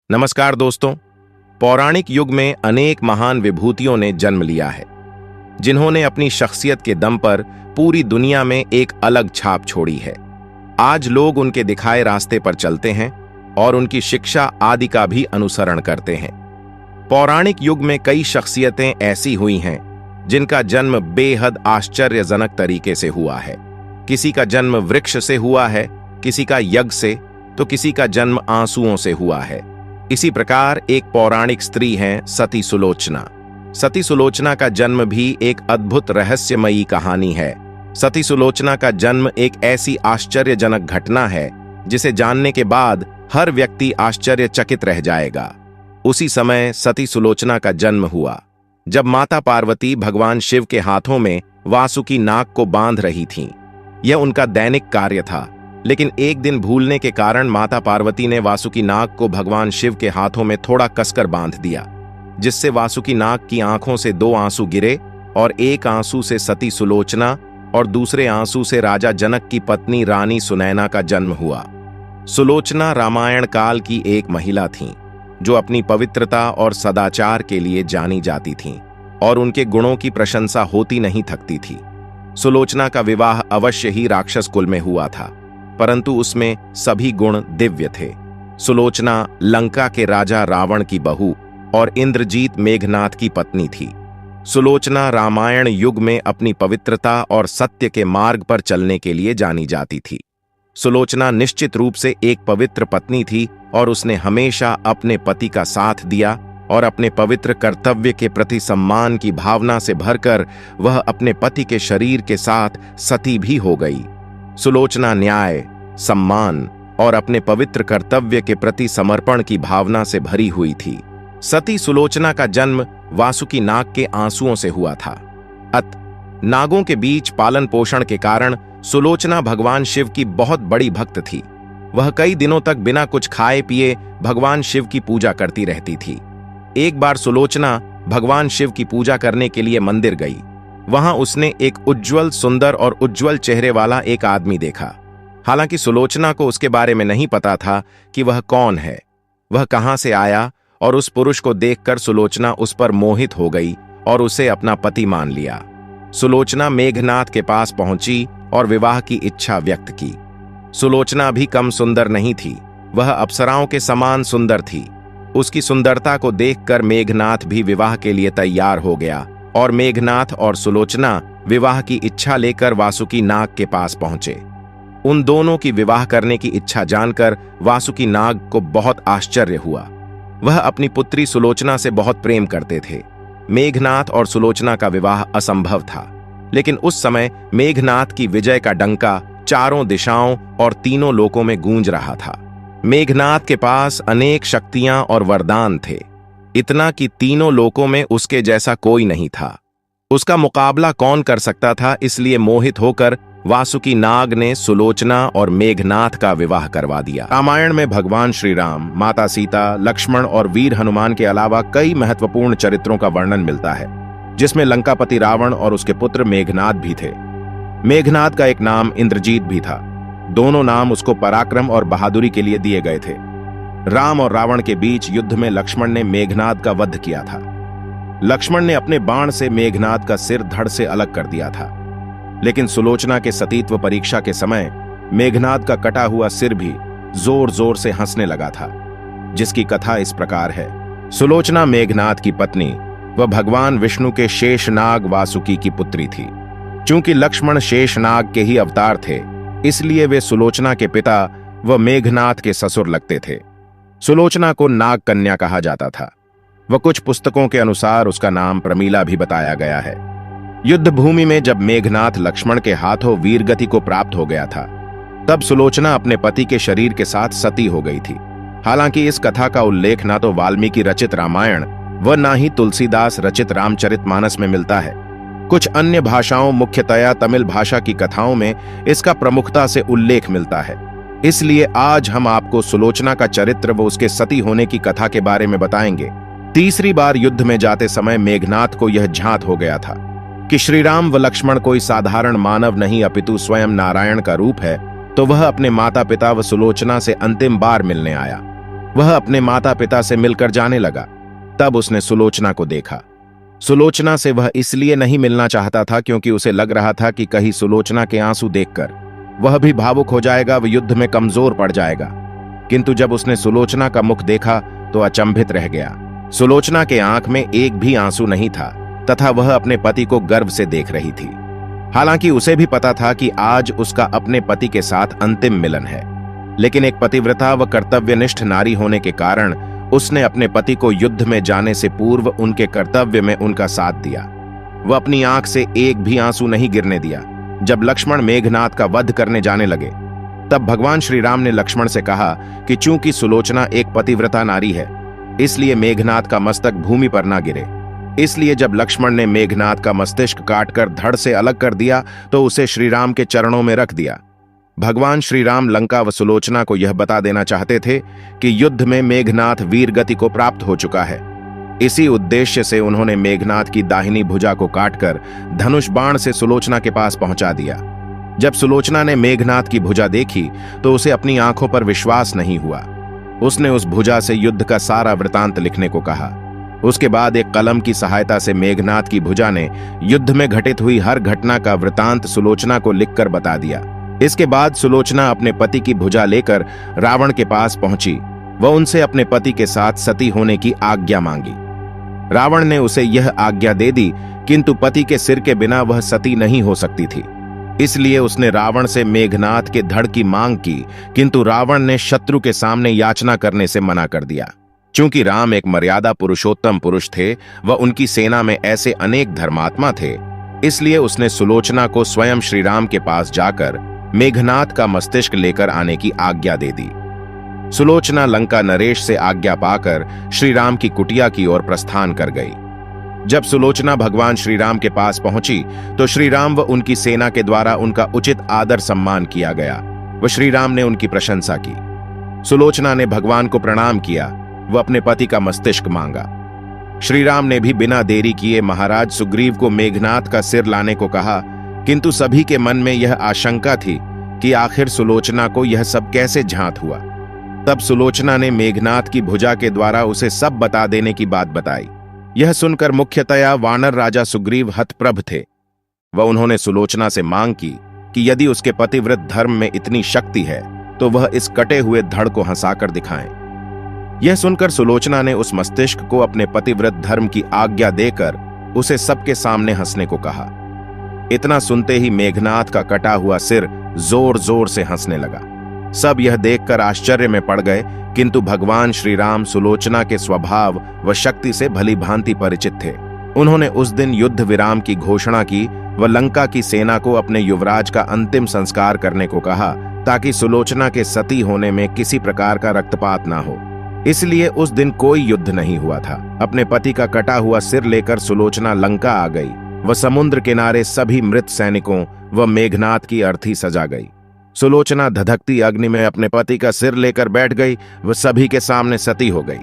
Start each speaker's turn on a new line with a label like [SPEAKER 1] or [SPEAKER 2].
[SPEAKER 1] नमस्कार दोस्तों। पौराणिक युग में अनेक महान विभूतियों ने जन्म लिया है, जिन्होंने अपनी शख्सियत के दम पर पूरी दुनिया में एक अलग छाप छोड़ी है। आज लोग उनके दिखाए रास्ते पर चलते हैं और उनकी शिक्षा आदि का भी अनुसरण करते हैं। पौराणिक युग में कई शख्सियतें ऐसी हुई हैं जिनका जन्म बेहद आश्चर्यजनक तरीके से हुआ है। किसी का जन्म वृक्ष से हुआ है, किसी का यज्ञ से, तो किसी का जन्म आंसुओं से हुआ है। इसी प्रकार एक पौराणिक स्त्री हैं सती सुलोचना। सती सुलोचना का जन्म भी एक अद्भुत रहस्यमयी कहानी है। सती सुलोचना का जन्म एक ऐसी आश्चर्यजनक घटना है जिसे जानने के बाद हर व्यक्ति आश्चर्यचकित रह जाएगा। उसी समय सती सुलोचना का जन्म हुआ जब माता पार्वती भगवान शिव के हाथों में वासुकी नाग को बांध रही थीं। यह उनका दैनिक कार्य था, लेकिन एक दिन भूलने के कारण माता पार्वती ने वासुकी नाग को भगवान शिव के हाथों में थोड़ा कसकर बांध दिया, जिससे वासुकी नाग की आंखों से 2 आंसू गिरे और एक आंसू से सती सुलोचना और दूसरे आंसू से राजा जनक की पत्नी रानी सुनैना का जन्म हुआ। सुलोचना रामायण काल की एक महिला थीं, जो अपनी पवित्रता और सदाचार के लिए जानी जाती थीं और उनके गुणों की प्रशंसा होती नहीं थकती थी। सुलोचना का विवाह अवश्य ही राक्षस कुल में हुआ था, परंतु उसमें सभी गुण दिव्य थे। सुलोचना लंका के राजा रावण की बहू और इंद्रजीत मेघनाथ की पत्नी थी। सुलोचना रामायण युग में अपनी पवित्रता और सत्य के मार्ग पर चलने के लिए जानी जाती थी। सुलोचना निश्चित रूप से एक पवित्र पत्नी थी और उसने हमेशा अपने पति का साथ दिया और अपने पवित्र कर्तव्य के प्रति सम्मान की भावना से भरकर वह अपने पति के शरीर के साथ सती भी हो गई। सुलोचना न्याय, सम्मान और अपने पवित्र कर्तव्य के प्रति समर्पण की भावना से भरी हुई थी। सती सुलोचना का जन्म वासुकी नाग के आंसुओं से हुआ था। नागों के बीच पालन पोषण के कारण सुलोचना भगवान शिव की बहुत बड़ी भक्त थी। वह कई दिनों तक बिना कुछ खाए पिए भगवान शिव की पूजा करती रहती थी। एक बार सुलोचना भगवान शिव की पूजा करने के लिए मंदिर गई। वहां उसने एक उज्जवल, सुंदर और उज्जवल चेहरे वाला एक आदमी देखा। हालांकि सुलोचना को उसके बारे में नहीं पता था कि वह कौन है, वह कहां से आया, और उस पुरुष को देखकर सुलोचना उस पर मोहित हो गई और उसे अपना पति मान लिया। सुलोचना मेघनाथ के पास पहुंची और विवाह की इच्छा व्यक्त की। सुलोचना भी कम सुंदर नहीं थी, वह अप्सराओं के समान सुंदर थी। उसकी सुंदरता को देखकर मेघनाथ भी विवाह के लिए तैयार हो गया और मेघनाथ और सुलोचना विवाह की इच्छा लेकर वासुकी नाग के पास पहुंचे। उन दोनों की विवाह करने की इच्छा जानकर वासुकी नाग को बहुत आश्चर्य हुआ। वह अपनी पुत्री सुलोचना से बहुत प्रेम करते थे। मेघनाथ और सुलोचना का विवाह असंभव था, लेकिन उस समय मेघनाथ की विजय का डंका चारों दिशाओं और तीनों लोकों में गूंज रहा था। मेघनाथ के पास अनेक शक्तियां और वरदान थे, इतना कि तीनों लोकों में उसके जैसा कोई नहीं था। उसका मुकाबला कौन कर सकता था, इसलिए मोहित होकर वासुकी नाग ने सुलोचना और मेघनाथ का विवाह करवा दिया। रामायण में भगवान श्री राम, माता सीता, लक्ष्मण और वीर हनुमान के अलावा कई महत्वपूर्ण चरित्रों का वर्णन मिलता है, जिसमें लंकापति रावण और उसके पुत्र मेघनाथ भी थे। मेघनाथ का एक नाम इंद्रजीत भी था। दोनों नाम उसको पराक्रम और बहादुरी के लिए दिए गए थे। राम और रावण के बीच युद्ध में लक्ष्मण ने मेघनाथ का वध किया था। लक्ष्मण ने अपने बाण से मेघनाथ का सिर धड़ से अलग कर दिया था, लेकिन सुलोचना के सतीत्व परीक्षा के समय मेघनाथ का कटा हुआ सिर भी जोर जोर से हंसने लगा था, जिसकी कथा इस प्रकार है। सुलोचना मेघनाथ की पत्नी वह भगवान विष्णु के शेषनाग वासुकी की पुत्री थी। चूंकि लक्ष्मण शेषनाग के ही अवतार थे, इसलिए वे सुलोचना के पिता व मेघनाथ के ससुर लगते थे। सुलोचना को नाग कन्या कहा जाता था। वह कुछ पुस्तकों के अनुसार उसका नाम प्रमीला भी बताया गया है। युद्ध भूमि में जब मेघनाथ लक्ष्मण के हाथों वीरगति को प्राप्त हो गया था, तब सुलोचना अपने पति के शरीर के साथ सती हो गई थी। हालांकि इस कथा का उल्लेख ना तो वाल्मीकि रचित रामायण व ना ही तुलसीदास रचित रामचरितमानस में मिलता है। कुछ अन्य भाषाओं, मुख्यतया तमिल भाषा की कथाओं में इसका प्रमुखता से उल्लेख मिलता है। इसलिए आज हम आपको सुलोचना का चरित्र व उसके सती होने की कथा के बारे में बताएंगे। तीसरी बार युद्ध में जाते समय मेघनाथ को यह झांत हो गया था कि श्रीराम व लक्ष्मण कोई साधारण मानव नहीं अपितु स्वयं नारायण का रूप है, तो वह अपने माता पिता व सुलोचना से अंतिम बार मिलने आया। वह अपने माता पिता से मिलकर जाने लगा। तब उसने सुलोचना को देखा। सुलोचना से वह इसलिए नहीं मिलना चाहता था क्योंकि उसे लग रहा था कि कहीं सुलोचना के आंसू देखकर वह भी भावुक हो जाएगा, वह युद्ध में कमजोर पड़ जाएगा। किंतु जब उसने सुलोचना का मुख देखा तो अचंभित रह गया। सुलोचना के आंख में एक भी आंसू नहीं था तथा वह अपने पति को गर्व से देख रही थी। हालांकि उसे भी पता था कि आज उसका अपने पति के साथ अंतिम मिलन है, लेकिन एक पतिव्रता व कर्तव्यनिष्ठ नारी होने के कारण उसने अपने पति को युद्ध में जाने से पूर्व उनके कर्तव्य में उनका साथ दिया। वह अपनी आंख से एक भी आंसू नहीं गिरने दिया। जब लक्ष्मण मेघनाद का वध करने जाने लगे तब भगवान श्री राम ने लक्ष्मण से कहा कि चूंकि सुलोचना एक पतिव्रता नारी है, इसलिए मेघनाद का मस्तक भूमि पर ना गिरे। इसलिए जब लक्ष्मण ने मेघनाद का मस्तिष्क काटकर धड़ से अलग कर दिया तो उसे श्री राम के चरणों में रख दिया। भगवान श्री राम लंका व सुलोचना को यह बता देना चाहते थे कि युद्ध में मेघनाद वीर गति को प्राप्त हो चुका है। इसी उद्देश्य से उन्होंने मेघनाद की दाहिनी भुजा को काटकर धनुष बाण से सुलोचना के पास पहुंचा दिया। जब सुलोचना ने मेघनाद की भुजा देखी तो उसे अपनी आंखों पर विश्वास नहीं हुआ। उसने उस भुजा से युद्ध का सारा वृतांत लिखने को कहा। उसके बाद एक कलम की सहायता से मेघनाद की भुजा ने युद्ध में घटित हुई हर घटना का वृतांत सुलोचना को लिखकर बता दिया। इसके बाद सुलोचना अपने पति की भुजा लेकर रावण के पास पहुंची। वह उनसे अपने पति के साथ सती होने की आज्ञा मांगी। रावण ने उसे यह आज्ञा दे दी, किंतु पति के सिर के बिना वह सती नहीं हो सकती थी। इसलिए उसने रावण से मेघनाद के धड़ की मांग की, किंतु रावण ने शत्रु के सामने याचना करने से मना कर दिया। चूंकि राम एक मर्यादा पुरुषोत्तम पुरुष थे व उनकी सेना में ऐसे अनेक धर्मात्मा थे, इसलिए उसने सुलोचना को स्वयं श्री राम के पास जाकर मेघनाद का मस्तिष्क लेकर आने की आज्ञा दे दी। सुलोचना लंका नरेश से आज्ञा पाकर श्री राम की कुटिया की ओर प्रस्थान कर गई। जब सुलोचना भगवान श्री राम के पास पहुंची तो श्री राम व उनकी सेना के द्वारा उनका उचित आदर सम्मान किया गया व श्री राम ने उनकी प्रशंसा की। सुलोचना ने भगवान को प्रणाम किया व अपने पति का मस्तिष्क मांगा। श्री राम ने भी बिना देरी किए महाराज सुग्रीव को मेघनाद का सिर लाने को कहा, किंतु सभी के मन में यह आशंका थी कि आखिर सुलोचना को यह सब कैसे झांत हुआ। तब सुलोचना ने मेघनाद की भुजा के द्वारा उसे सब बता देने की बात बताई। यह सुनकर मुख्यतया वानर राजा सुग्रीव हतप्रभ थे। वह उन्होंने सुलोचना से मांग की कि यदि उसके पतिव्रत धर्म में इतनी शक्ति है तो वह इस कटे हुए धड़ को हंसाकर दिखाएं। यह सुनकर सुलोचना ने उस मस्तिष्क को अपने पतिव्रत धर्म की आज्ञा देकर उसे सबके सामने हंसने को कहा। इतना सुनते ही मेघनाद का कटा हुआ सिर जोर जोर से हंसने लगा। सब यह देखकर आश्चर्य में पड़ गए, किंतु भगवान श्री राम सुलोचना के स्वभाव व शक्ति से भली भांति परिचित थे। उन्होंने उस दिन युद्ध विराम की घोषणा की व लंका की सेना को अपने युवराज का अंतिम संस्कार करने को कहा, ताकि सुलोचना के सती होने में किसी प्रकार का रक्तपात ना हो। इसलिए उस दिन कोई युद्ध नहीं हुआ था। अपने पति का कटा हुआ सिर लेकर सुलोचना लंका आ गई व समुद्र किनारे सभी मृत सैनिकों व मेघनाद की अर्थी सजा गई। सुलोचना धधकती अग्नि में अपने पति का सिर लेकर बैठ गई व सभी के सामने सती हो गई।